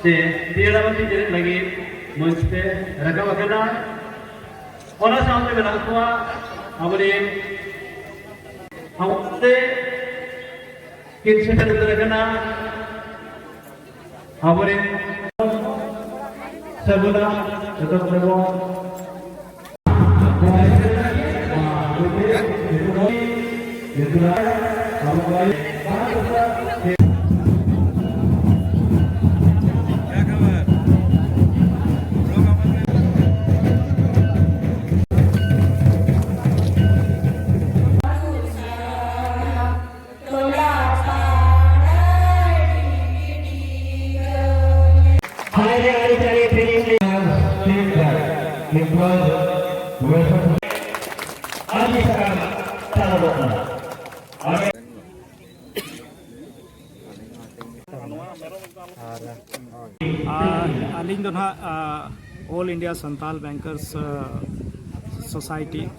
Tiada-tiada jadi lagi mesti rakam akana. Orang sampai berlaku awalin awalnya kita terkena awalin sebulan tetap berbuat. aling do na All India Santal Bankers Society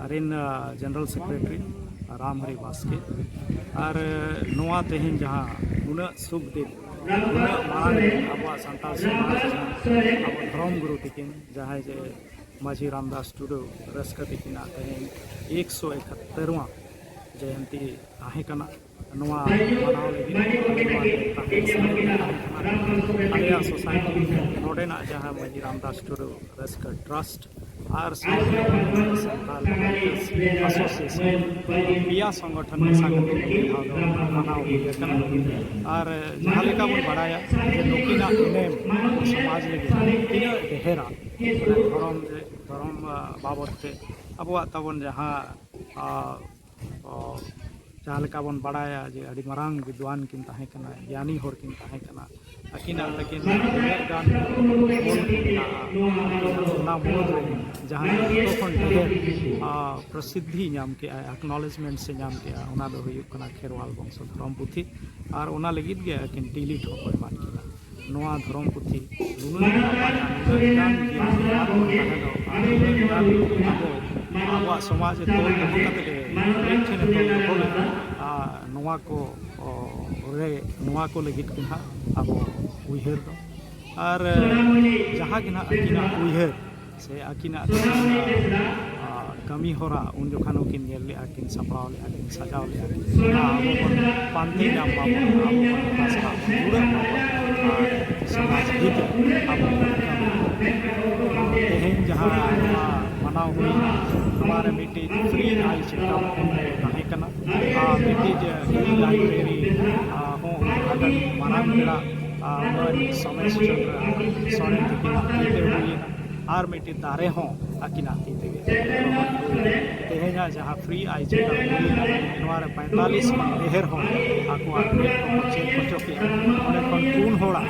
arin General Secretary Ram Hari Baske ar noa tehin jaha una suk din una marang abwa Santal Samaj abo dhrom guru tikin jaha je Maji Ramdas Tudu raska tikin tehin 171वां जयंती ताहे कना नवा मनाव लगी Alia society नोडेना जहां मजी रामदास टुडू रस्क trust आर संताल एसोसिएशन पिया संगठन सागति मनाव कना और जहां लेका बन बड़ाया जे नुकिना नेम समाज लगी तिना देहरा धर्म बाबते अबवा तबन जहां जहाँ लेका बन बड़ाया जे अड़ी मरांग विद्वान किन ताहे कना ज्ञानी होर किन ताहे कना अकिना तकिन गान ना मोद जहाँ तोखन ढेर प्रसिद्धि नाम के एक्नॉलेजमेंट से नाम के ओना दो हुयुग कना खेरवाल वंश धर्म पुथी और ओना लगित गे किन डिलीट हो कोई मान किना नोआ धर्म पुथी आबो समाज तोल कते नोआ को लगित कि अब उहर दो और जहाँ कि अकिना उहर से अकिना कमी होरा उन जोखान उकिन ले किन सपड़ाव ले किन सजाव ले अब पांते नाम बाबो समाज हित अब तेहन जहाँ मनाव हुई हमारे मिट्टी फ्री आई चेकअप ताहे कना मिट्टी लाइब्रेरी हो मारांग बेड़ा समय चंद्र सोने हुई और मिट्टी दारे हों अकिना तेहना जहाँ फ्री आई चेकअप हुई 45 देहर हों आको चेक बचो के पून होड़ा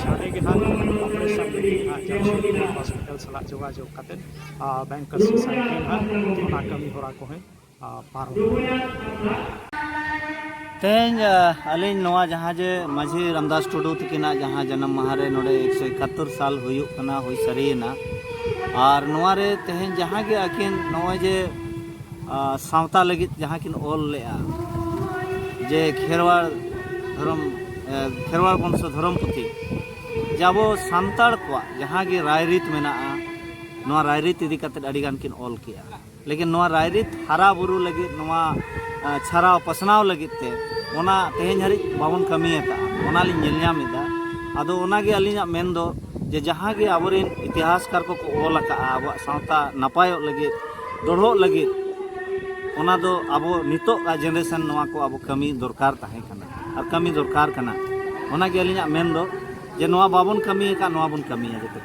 साढ़े के ऑपरेशन हॉस्पिटल सला जोगाजोग कते बैंकर्स सोसाइटी कमी होरा को है पारो तेज अलिन नवा जहाँ जे माझी रामदास टुडू तकिना जहाँ जन्म माहारे नोडे 171 साल हुयुग कना हुई सरीना और नवा रे तेहन जहाँ के अकिन नवा जे सावता लगित जहाँ किन ओल लेआ जे खेरवाड़ वंश धर्म पुथी जाबो सांताड़ को जहाँ के रायरीत मेना नवा रायरीत इदी कते अड़ी गान किन ओल किया लेकिन नवा रायरीत हारा बुरु लगी नवा छाराव पसनाव लगित ते ओना तेहन हरि बाबन कमी का ओना लिन नेलनामिदा आदो ओना गे अलिना मेन दो जे जहाँ गे आबोरिन इतिहासकार को ओल का अब सावता नपायो लगित दोढ़ो लगित ओना दो आबो नितो जनरेशन नवा को आबो कमी दरकार ताहे कना और कमी दरकार कना ओना गे अलिना मेन दो जे नवा बाबन कमी का नवा बन कमी जते